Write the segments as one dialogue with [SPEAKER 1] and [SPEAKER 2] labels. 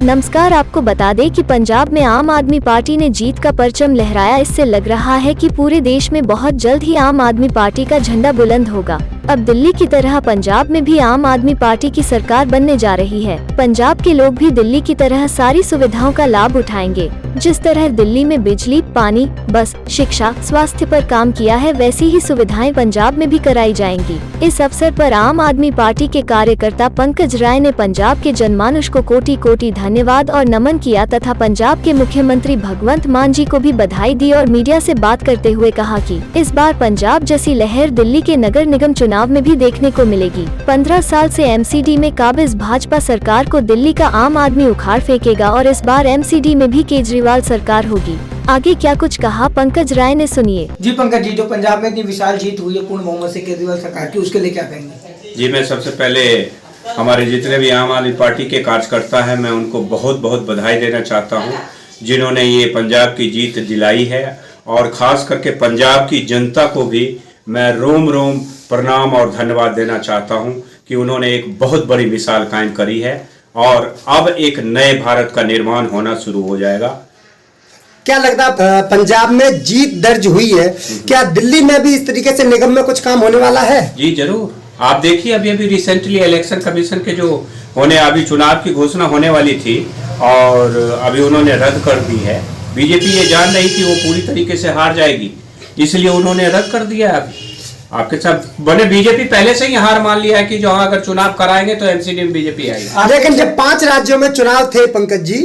[SPEAKER 1] नमस्कार, आपको बता दें कि पंजाब में आम आदमी पार्टी ने जीत का परचम लहराया। इससे लग रहा है कि पूरे देश में बहुत जल्द ही आम आदमी पार्टी का झंडा बुलंद होगा। अब दिल्ली की तरह पंजाब में भी आम आदमी पार्टी की सरकार बनने जा रही है। पंजाब के लोग भी दिल्ली की तरह सारी सुविधाओं का लाभ उठाएंगे। जिस तरह दिल्ली में बिजली, पानी, बस, शिक्षा, स्वास्थ्य पर काम किया है, वैसी ही सुविधाएं पंजाब में भी कराई जाएंगी। इस अवसर पर आम आदमी पार्टी के कार्यकर्ता पंकज राय ने पंजाब के जनमानस को कोटि कोटि धन्यवाद और नमन किया तथा पंजाब के मुख्यमंत्री भगवंत मान जी को भी बधाई दी और मीडिया से बात करते हुए कहा कि इस बार पंजाब जैसी लहर दिल्ली के नगर निगम चुनाव में भी देखने को मिलेगी। 15 साल से एमसीडी में काबिज भाजपा सरकार को दिल्ली का आम आदमी उखाड़ फेंकेगा और इस बार एमसीडी में भी केजरीवाल सरकार होगी। आगे क्या कुछ कहा पंकज राय ने, सुनिए।
[SPEAKER 2] जी पंकज जी, जो पंजाब में इतनी विशाल जीत हुई है पूर्ण बहुमत से केजरीवाल सरकार की, उसके लिए क्या कहेंगे?
[SPEAKER 3] जी, मैं सबसे पहले हमारे जितने भी आम आदमी पार्टी के कार्यकर्ता हैं, मैं उनको बहुत बहुत बधाई देना चाहता हूं, जिन्होंने ये पंजाब की जीत दिलाई है। और ख़ास करके पंजाब की जनता को भी मैं रोम रोम प्रणाम और धन्यवाद देना चाहता हूं कि उन्होंने एक बहुत बड़ी मिसाल कायम करी है और अब एक नए भारत का निर्माण होना शुरू हो जाएगा।
[SPEAKER 4] क्या लगता है पंजाब में जीत दर्ज हुई है, क्या दिल्ली में भी इस तरीके से निगम में कुछ काम होने वाला है?
[SPEAKER 3] जी जरूर, आप देखिए अभी रिसेंटली इलेक्शन कमीशन के जो अभी चुनाव की घोषणा होने वाली थी और अभी उन्होंने रद्द कर दी है। बीजेपी ये जान रही थी वो पूरी तरीके से हार जाएगी, इसलिए उन्होंने रद्द कर दिया है। अभी आपके साथ बने बीजेपी पहले से ही हार मान लिया है कि जो अगर चुनाव कराएंगे तो एमसीडी में बीजेपी आएगी।
[SPEAKER 4] लेकिन जब 5 राज्यों में चुनाव थे पंकज जी,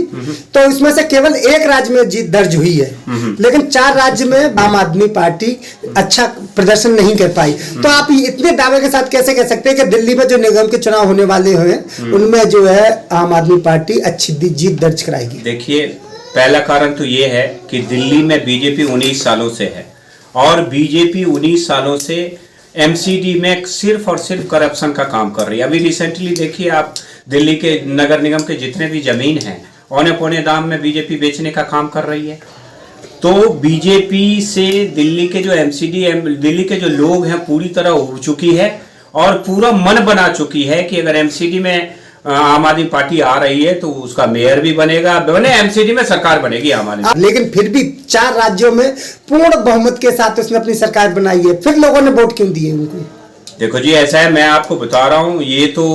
[SPEAKER 4] तो उसमें से केवल 1 राज्य में जीत दर्ज हुई है, लेकिन 4 राज्य में आम आदमी पार्टी अच्छा प्रदर्शन नहीं कर पाई। तो आप इतने दावे के साथ कैसे कह सकते हैं कि दिल्ली में जो निगम के चुनाव होने वाले हैं उनमें जो है आम आदमी पार्टी अच्छी जीत दर्ज कराएगी?
[SPEAKER 3] देखिए, पहला कारण तो ये है कि दिल्ली में बीजेपी 19 सालों से है और बीजेपी 19 सालों से एमसीडी में सिर्फ और सिर्फ करप्शन का काम कर रही है। अभी रिसेंटली देखिए आप, दिल्ली के नगर निगम के जितने भी जमीन हैं औने पौने दाम में बीजेपी बेचने का काम कर रही है। तो बीजेपी से दिल्ली के जो एमसीडी, दिल्ली के जो लोग हैं पूरी तरह उब चुकी है और पूरा मन बना चुकी है कि अगर एमसीडी में आम आदमी पार्टी आ रही है तो उसका मेयर भी बनेगा, एमसीडी में सरकार बनेगी आम आदमी।
[SPEAKER 4] लेकिन फिर भी 4 राज्यों में पूर्ण बहुमत के साथ उसने अपनी सरकार बनाई है, फिर लोगों ने वोट क्यों दिए उनको?
[SPEAKER 3] देखो जी, ऐसा है, मैं आपको बता रहा हूँ, ये तो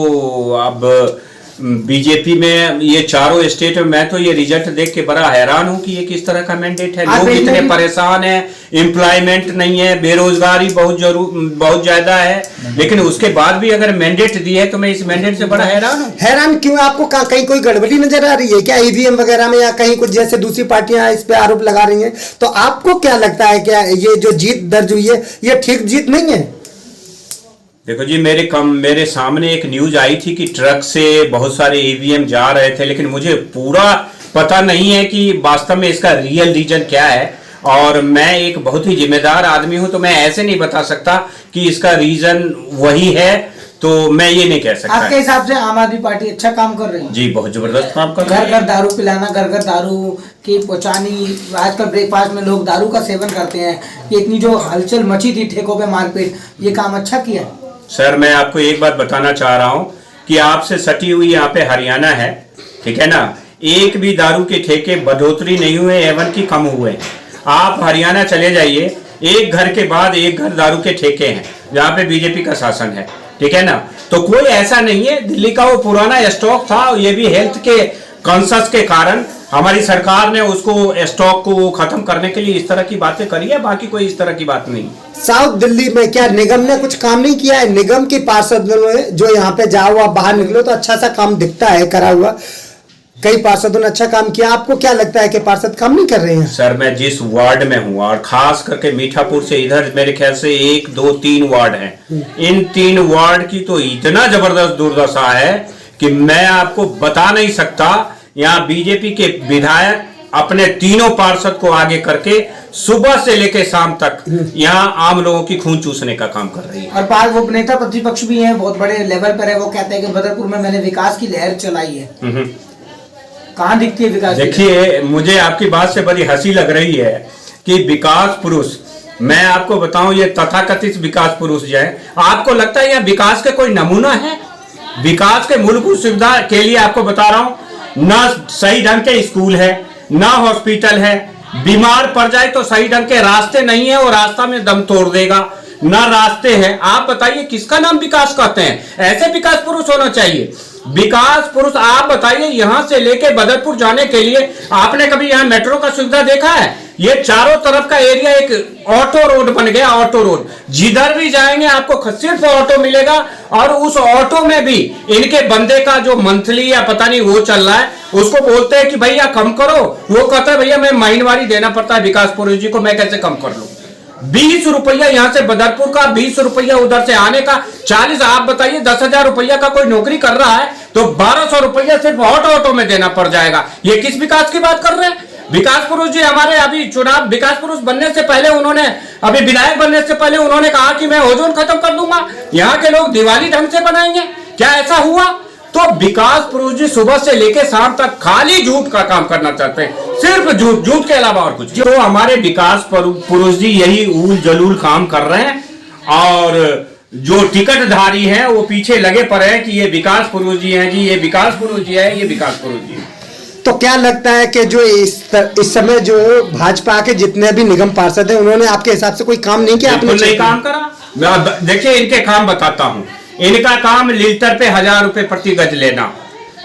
[SPEAKER 3] अब बीजेपी में ये चारों स्टेट में मैं तो ये रिजल्ट देख के बड़ा हैरान हूँ कि ये किस तरह का मैंडेट है। लोग इतने परेशान हैं, एम्प्लॉयमेंट नहीं है, बेरोजगारी बहुत ज्यादा है, लेकिन उसके बाद भी अगर मैंडेट दिए तो मैं इस मैंडेट से बड़ा हैरान हूँ।
[SPEAKER 4] हैरान क्यों? आपको कहीं कोई गड़बड़ी नजर आ रही है क्या ईवीएम वगैरह में, या कहीं कुछ जैसे दूसरी पार्टियां इस पे आरोप लगा रही हैं? तो आपको क्या लगता है, क्या ये जो जीत दर्ज हुई है ये ठीक जीत नहीं है?
[SPEAKER 3] देखो जी, मेरे सामने एक न्यूज आई थी कि ट्रक से बहुत सारे ईवीएम जा रहे थे, लेकिन मुझे पूरा पता नहीं है कि वास्तव में इसका रियल रीजन क्या है। और मैं एक बहुत ही जिम्मेदार आदमी हूं, तो मैं ऐसे नहीं बता सकता कि इसका रीजन वही है, तो मैं ये नहीं कह सकता।
[SPEAKER 2] आपके हिसाब से आम आदमी पार्टी अच्छा काम कर रही है?
[SPEAKER 3] जी, बहुत जबरदस्त काम कर रही है।
[SPEAKER 2] घर घर दारू पिलाना, घर घर दारू की पहुंचानी, आजकल ब्रेकफास्ट में लोग दारू का सेवन करते हैं, ये इतनी जो हलचल मची थी, ठेकों पे मारपीट, ये काम अच्छा किया?
[SPEAKER 3] सर, मैं आपको एक बात बताना चाह रहा हूं कि आपसे सटी हुई यहाँ पे हरियाणा है, ठीक है ना, एक भी दारू के ठेके बढ़ोतरी नहीं हुए, एवन की कम हुए। आप हरियाणा चले जाइए, एक घर के बाद एक घर दारू के ठेके हैं जहाँ पे बीजेपी का शासन है, ठीक है ना। तो कोई ऐसा नहीं है, दिल्ली का वो पुराना स्टॉक था, ये भी हेल्थ के कॉन्शियस के कारण हमारी सरकार ने उसको स्टॉक को खत्म करने के लिए इस तरह की बातें करी है, बाकी कोई इस तरह की बात नहीं।
[SPEAKER 4] साउथ दिल्ली में क्या निगम ने कुछ काम नहीं किया है? निगम की पार्षदों ने जो यहाँ पे जाओ आप बाहर निकलो तो अच्छा सा काम दिखता है करा हुआ, कई पार्षदों ने अच्छा काम किया। आपको क्या लगता है कि पार्षद काम नहीं कर रहे हैं?
[SPEAKER 3] सर, मैं जिस वार्ड में हूँ और खास करके मीठापुर से इधर मेरे ख्याल से 1, 2, 3 वार्ड हैं, इन 3 वार्ड की तो इतना जबरदस्त दुर्दशा है कि मैं आपको बता नहीं सकता। यहाँ बीजेपी के विधायक अपने तीनों पार्षद को आगे करके सुबह से लेकर शाम तक यहाँ आम लोगों की खून चूसने का काम कर रही है।
[SPEAKER 2] और पांच वो नेता प्रतिपक्ष भी हैं, बहुत बड़े लेवल पर है, वो कहते हैं कि बदरपुर में मैंने विकास की लहर चलाई है। कहाँ दिखती है विकास?
[SPEAKER 3] देखिए, मुझे आपकी बात से बड़ी हंसी लग रही है कि विकास पुरुष, मैं आपको बताऊं ये तथाकथित विकास पुरुष जो है, आपको लगता है यह विकास के कोई नमूना है? विकास के मूलभूत सुविधा के लिए आपको बता रहा हूं ना सही ढंग के स्कूल है, ना हॉस्पिटल है, बीमार पड़ जाए तो सही ढंग के रास्ते नहीं है और रास्ता में दम तोड़ देगा, ना रास्ते हैं। आप बताइए किसका नाम विकास कहते हैं? ऐसे विकास पुरुष होना चाहिए। विकास पुरुष आप बताइए, यहां से लेके बदरपुर जाने के लिए आपने कभी यहां मेट्रो का सुविधा देखा है? ये चारों तरफ का एरिया एक ऑटो रोड बन गया, ऑटो रोड। जिधर भी जाएंगे आपको सिर्फ ऑटो मिलेगा और उस ऑटो में भी इनके बंदे का जो मंथली या पता नहीं वो चल रहा है, उसको बोलते हैं कि भैया कम करो, वो कहता है भैया मैं महीनवारी देना पड़ता है विकास पुरुष जी को, मैं कैसे कम कर लूं? 20 रुपया यहां से बदरपुर का, 20 रुपया उधर से आने का, 40। आप बताइए 10,000 रुपया का कोई नौकरी कर रहा है तो 1200 रुपया सिर्फ ऑटो में देना पड़ जाएगा। ये किस विकास की बात कर रहे हैं? विकास पुरुष जी हमारे अभी चुनाव, विकास पुरुष बनने से पहले उन्होंने, अभी विधायक बनने से पहले उन्होंने कहा कि मैं ओजोन खत्म कर दूंगा, यहाँ के लोग दिवाली ढंग से बनाएंगे। क्या ऐसा हुआ? तो विकास पुरुष जी सुबह से लेकर शाम तक खाली झूठ का काम करना चाहते हैं, सिर्फ झूठ, झूठ के अलावा और कुछ। तो हमारे विकास पुरुष जी यही ऊल जलूल काम कर रहे हैं और जो टिकटधारी हैं वो पीछे लगे पड़े हैं कि ये विकास पुरुष जी हैं जी, ये विकास पुरुष जी है, ये विकास पुरुष जी है।
[SPEAKER 4] तो क्या लगता है कि जो इस समय जो भाजपा के जितने भी निगम पार्षद हैं उन्होंने आपके हिसाब से कोई काम नहीं किया? आपने
[SPEAKER 3] नहीं काम करा। देखिए इनके काम बताता हूं। इनका काम लीटर पे 1000 रुपए प्रति गज लेना।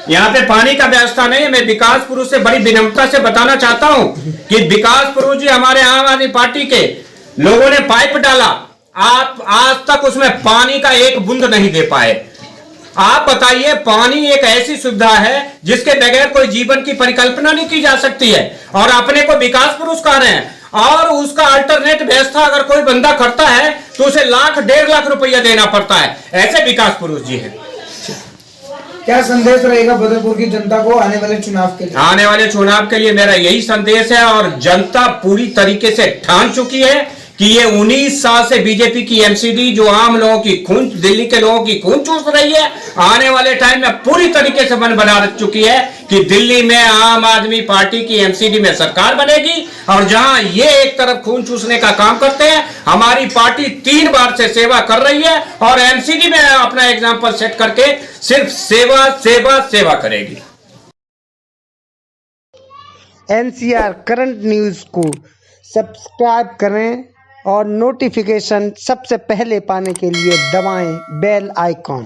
[SPEAKER 3] यहाँ पे पानी का व्यवस्था नहीं है। मैं विकास पुरुष से बड़ी विनम्रता से बताना चाहता हूं कि विकास पुरुष जी हमारे आम आदमी पार्टी के लोगों ने पाइप डाला, आप आज तक उसमें पानी का एक बूंद नहीं दे पाए। आप बताइए, पानी एक ऐसी सुविधा है जिसके बगैर कोई जीवन की परिकल्पना नहीं की जा सकती है और अपने को विकास पुरुष कह रहे हैं। और उसका अल्टरनेट व्यवस्था अगर कोई बंदा करता है तो उसे 1,00,000-1,50,000 रुपया देना पड़ता है। ऐसे विकास पुरुष जी हैं।
[SPEAKER 2] क्या संदेश रहेगा बदरपुर की जनता को आने वाले चुनाव के लिए? आने वाले
[SPEAKER 3] चुनाव के लिए मेरा यही संदेश है और जनता पूरी तरीके से ठान चुकी है कि ये 19 साल से बीजेपी की एमसीडी जो आम लोगों की खून, दिल्ली के लोगों की खून चूस रही है, आने वाले टाइम में पूरी तरीके से मन बना चुकी है कि दिल्ली में आम आदमी पार्टी की एमसीडी में सरकार बनेगी। और जहां ये एक तरफ खून चूसने का काम करते हैं, हमारी पार्टी 3 बार से सेवा कर रही है और एमसीडी में अपना एग्जाम्पल सेट करके सिर्फ सेवा सेवा सेवा करेगी।
[SPEAKER 4] NCR करंट न्यूज को सब्सक्राइब करें और नोटिफिकेशन सबसे पहले पाने के लिए दबाएं बेल आइकॉन।